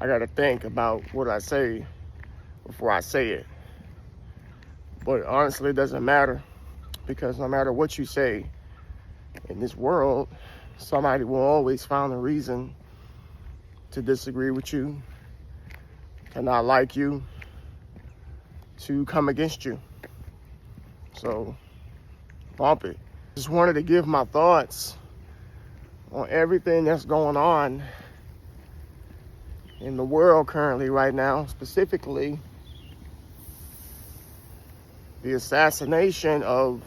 I got to think about what I say before I say it. But honestly, it doesn't matter, because no matter what you say in this world, somebody will always find a reason to disagree with you, to not like you, to come against you. So, bump it. Just wanted to give my thoughts on everything that's going on in the world currently right now, specifically the assassination of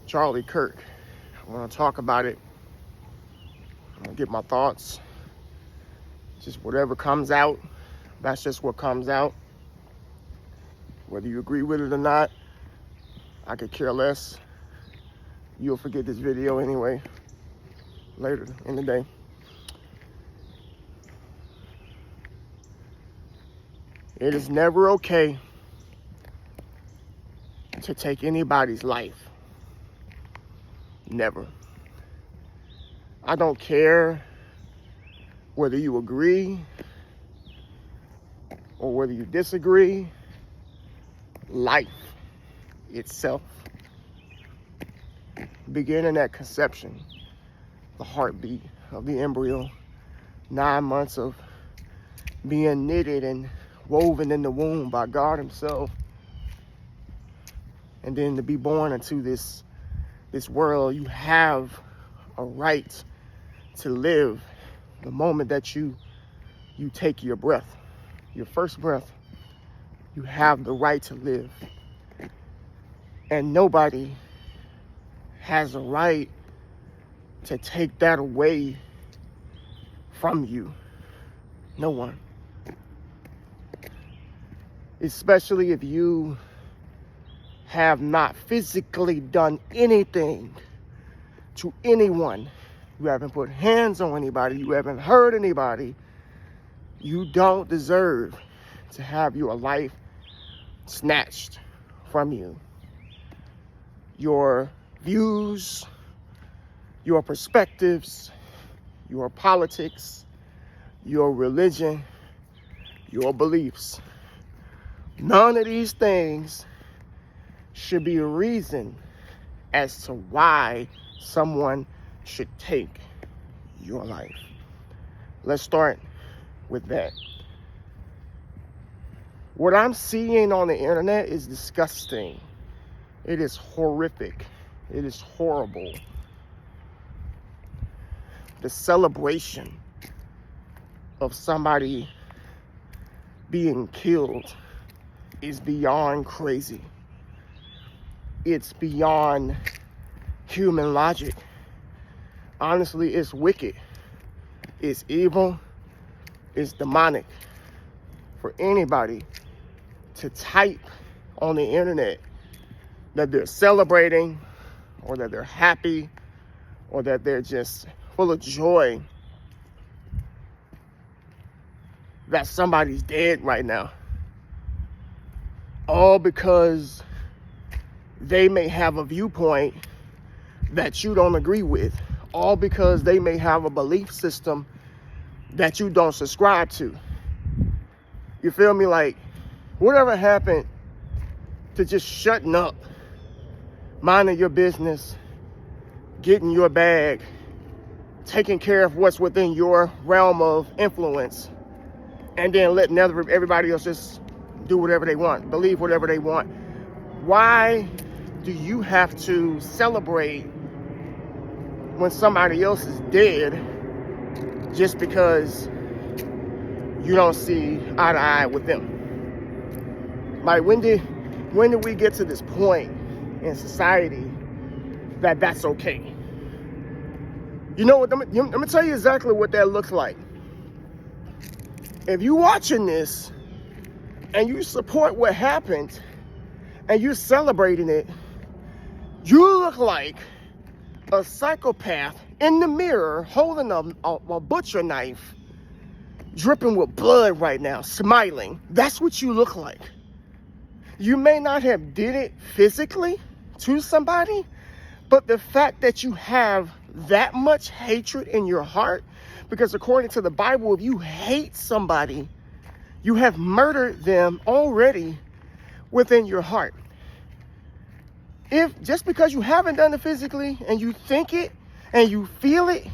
Charlie Kirk. I want to talk about it. I'm going to get my thoughts. Just whatever comes out, that's just what comes out. Whether you agree with it or not, I could care less. You'll forget this video anyway, later in the day. It is never okay to take anybody's life. Never. I don't care whether you agree or whether you disagree. Life itself, beginning at conception, the heartbeat of the embryo, 9 months of being knitted and woven in the womb by God himself, and then to be born into this world, you have a right to live. The moment that you take your breath, your first breath, you have the right to live. And nobody has a right to take that away from you. No one. Especially if you have not physically done anything to anyone. You haven't put hands on anybody. You haven't hurt anybody. You don't deserve to have your life snatched from you. Your views, your perspectives, your politics, your religion, your beliefs. None of these things should be a reason as to why someone should take your life. Let's start with that. What I'm seeing on the internet is disgusting. It is horrific. It is horrible. The celebration of somebody being killed is beyond crazy. It's beyond human logic. Honestly, it's wicked. It's evil. It's demonic. For anybody to type on the internet that they're celebrating, or that they're happy, or that they're just full of joy that somebody's dead right now, all because they may have a viewpoint that you don't agree with, all because they may have a belief system that you don't subscribe to. You feel me? Like, whatever happened to just shutting up, minding your business, getting your bag, taking care of what's within your realm of influence, and then letting everybody else just do whatever they want, believe whatever they want? Why do you have to celebrate when somebody else is dead just because you don't see eye to eye with them? Like, when did we get to this point in society that that's okay? You know what? Let me tell you exactly what that looks like. If you're watching this and you support what happened and you're celebrating it, you look like a psychopath in the mirror holding a butcher knife, dripping with blood right now, smiling. That's what you look like. You may not have did it physically to somebody, but the fact that you have that much hatred in your heart? Because according to the Bible, if you hate somebody, you have murdered them already within your heart. If just because you haven't done it physically and you think it and you feel it,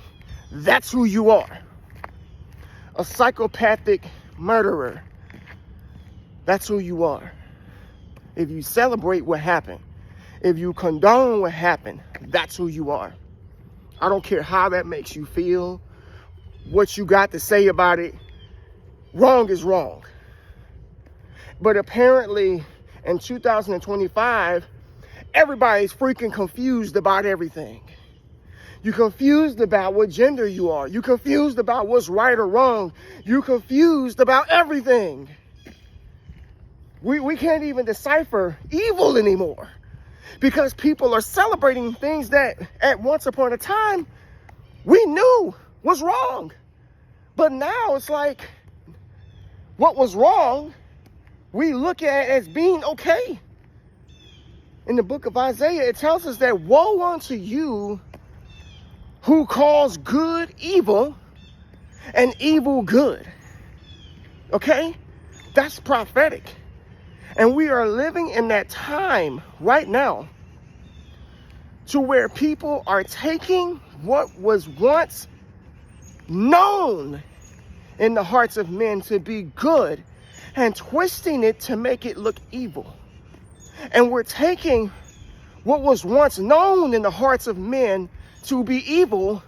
that's who you are. A psychopathic murderer. That's who you are. If you celebrate what happened, if you condone what happened, that's who you are. I don't care how that makes you feel, what you got to say about it. Wrong is wrong. But apparently in 2025, everybody's freaking confused about everything. You're confused about what gender you are. You're confused about what's right or wrong. You're confused about everything. We can't even decipher evil anymore because people are celebrating things that at once upon a time we knew was wrong. But now it's like what was wrong, we look at as being okay. In the book of Isaiah, it tells us that woe unto you who calls good evil and evil good. Okay? That's prophetic. And we are living in that time right now to where people are taking what was once known in the hearts of men to be good and twisting it to make it look evil. And we're taking what was once known in the hearts of men to be evil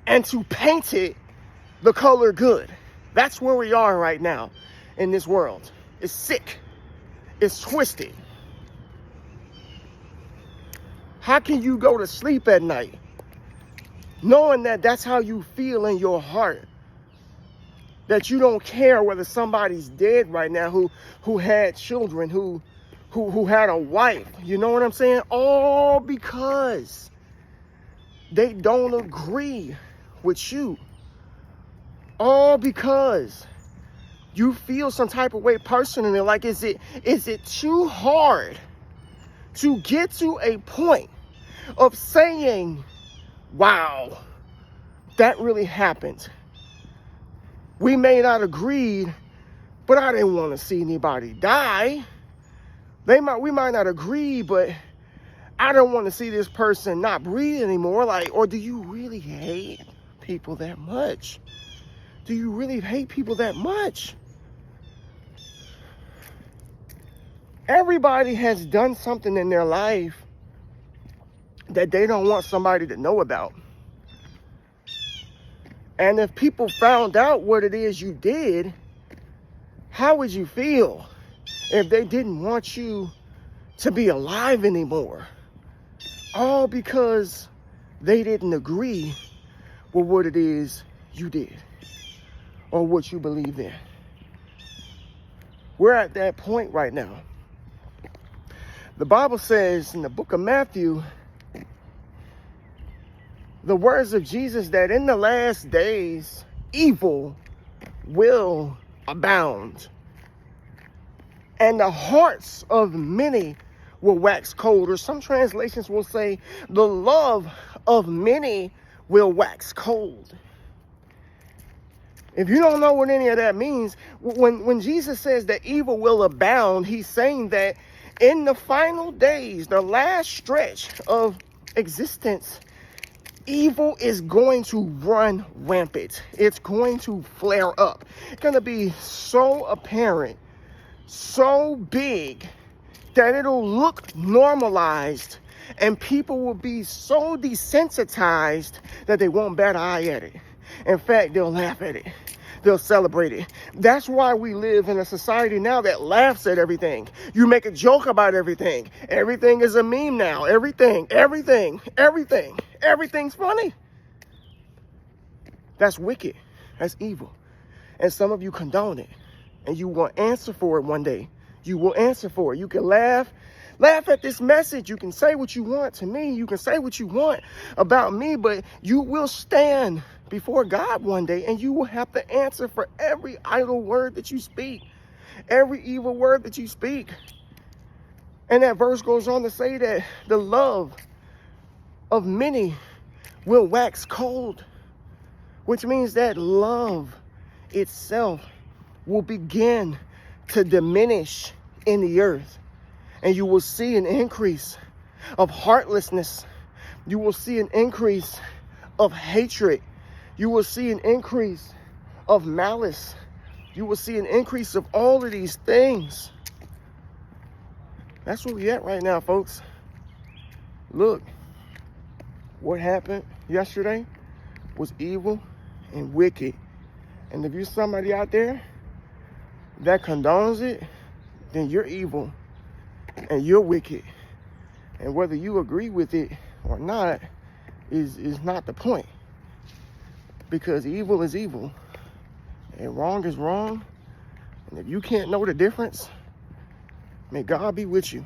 and to paint it the color good. That's where we are right now in this world. It's sick. It's twisted. How can you go to sleep at night knowing that that's how you feel in your heart? That you don't care whether somebody's dead right now who had children, who had a wife. You know what I'm saying? All because they don't agree with you. All because you feel some type of way personally. Like, is it too hard to get to a point of saying, wow, that really happened? We may not agree, but I didn't want to see anybody die. We might not agree, but I don't want to see this person not breathe anymore. Like, or do you really hate people that much? Do you really hate people that much? Everybody has done something in their life that they don't want somebody to know about. And if people found out what it is you did, how would you feel if they didn't want you to be alive anymore? All because they didn't agree with what it is you did or what you believe in. We're at that point right now. The Bible says in the book of Matthew, the words of Jesus, that in the last days, evil will abound. And the hearts of many will wax cold. Or some translations will say, the love of many will wax cold. If you don't know what any of that means, when Jesus says that evil will abound, he's saying that in the final days, the last stretch of existence, evil is going to run rampant. It's going to flare up. It's going to be so apparent, so big, that it'll look normalized, and people will be so desensitized that they won't bat an eye at it. In fact, they'll laugh at it. They'll celebrate it. That's why we live in a society now that laughs at everything. You make a joke about everything. Everything is a meme now. Everything's funny. That's wicked. That's evil. And some of you condone it. And you will answer for it one day. You will answer for it. You can laugh at this message. You can say what you want to me. You can say what you want about me, but you will stand before God one day, and you will have to answer for every idle word that you speak, every evil word that you speak. And that verse goes on to say that the love of many will wax cold, which means that love itself will begin to diminish in the earth. And you will see an increase of heartlessness. You will see an increase of hatred. You will see an increase of malice. You will see an increase of all of these things. That's where we at right now, folks. Look, what happened yesterday was evil and wicked. And if you're somebody out there that condones it, then you're evil and you're wicked. And whether you agree with it or not is not the point. Because evil is evil and wrong is wrong. And if you can't know the difference, may God be with you.